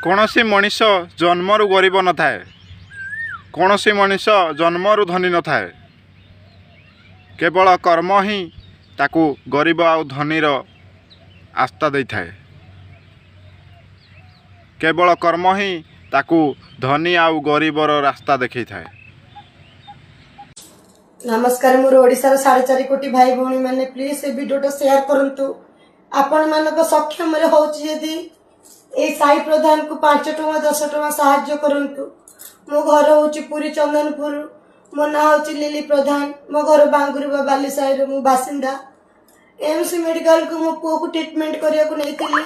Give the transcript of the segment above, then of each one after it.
कौनसी मनीष जन्मरू गरीब न थाए, कौनसी मनीष जन्मरू धनी न थाए। केवल कर्म ही ताकू गरीब आउ धनीर आस्था दे थाए। केवल कर्म ही ताकू धनी आउ गरीबर रास्ता देखै थाए। नमस्कार, मोर ओडिशार 4.5 कोटी भाई भौणी मैंने प्लीज ए वीडियो शेयर करंतु। आपण मानक सक्षम रे होची यदि ए साई प्रधान को 5 टଙ୍କା 10 टଙ୍କା सहाय्य करंतु। मो घर होची पुरी चंदनपुर, मो ना होची लिली प्रधान, मो घर बांगुरुबा बालीसाई रे मो बासिंदा। एमसी मेडिकल को मो पुओ को ट्रीटमेंट करिया को नेतिली।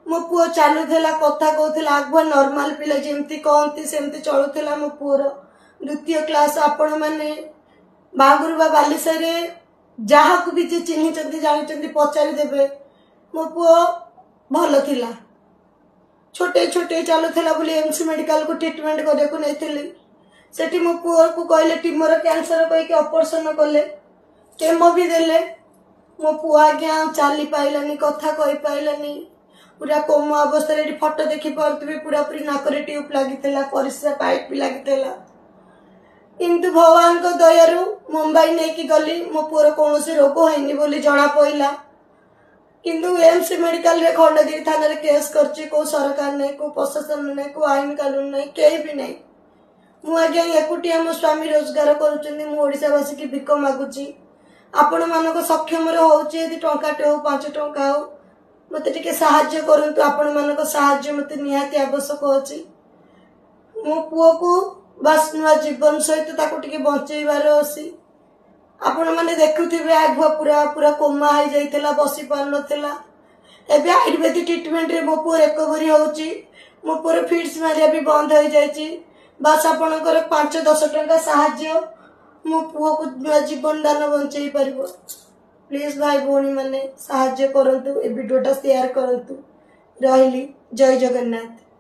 मो पुओ चालुथला, कथा कहथला, आगवा नॉर्मल पिला जेमती कहंती सेमती चलुथला। मो पुओर द्वितीय क्लास आपण माने बांगुरुबा बालीसाई रे जहा को भी चिन्ही चंदी जानि चंदी पचारि देबे। मो पुओ भल थिला, छोटे छोटे चलुथला बोली एमसी मेडिकल को ट्रीटमेंट करिया को नेतिली। सेठी मो पुओ को कहले ट्यूमर कैंसर कहि के ऑपरेशन कले, केमो भी देले। मो पुओ आज्ञा चाली पाइलानी, कथा कहि पाइलानी, पूरा कोमा अवस्था रे। फोटो देखि परतबे पूरा पूरी नाकरे ट्यूब लागितला, परिस्रा पाइप भी लागितला। किंतु भगवान को दयारु मुंबई नहीं कि गली, मो पुओर कौनसी रोग हैनी बोली जना पइला। किंतु एमसी मेडिकल रे खंडगिरी थाना रे केस करची, को सरकार नहीं, को प्रशासन नहीं, को आईन कानून नहीं, केही भी नहीं। मु आज्ञा एकुटिया मो स्वामी रोजगार करूचंदी, मु ओडिशावासी की भिक मागुची। आपण मानक सक्षम रे होची यदि टंकाटे हो 5 टंका हो मते टिके सहाय्य करंतु। आपण मानक सहाय्य मते निहाती आवश्यक अछि। मो पुओ को बस नुआ जीवन सहित ताको टिके बंचेबार अछि। आपण माने देखुथिबे आगुआ पूरा पूरा कोमा हो जाइतला, बसी पार नथला। एबे आयुर्वेदिक ट्रीटमेंट रे मो पुओ रिकवरी होची। मो पुओ फिट्स मारिया भी बंद हो जाइची। बस आपणकर 5-10 टंका सहाय्य मो पुओ को जीवन दान बंचई पारिबो। प्लीज भाई भौणी माने सहाय्य करंतु, ए वीडियोटा शेयर करंतु। रहिली, जय जगन्नाथ।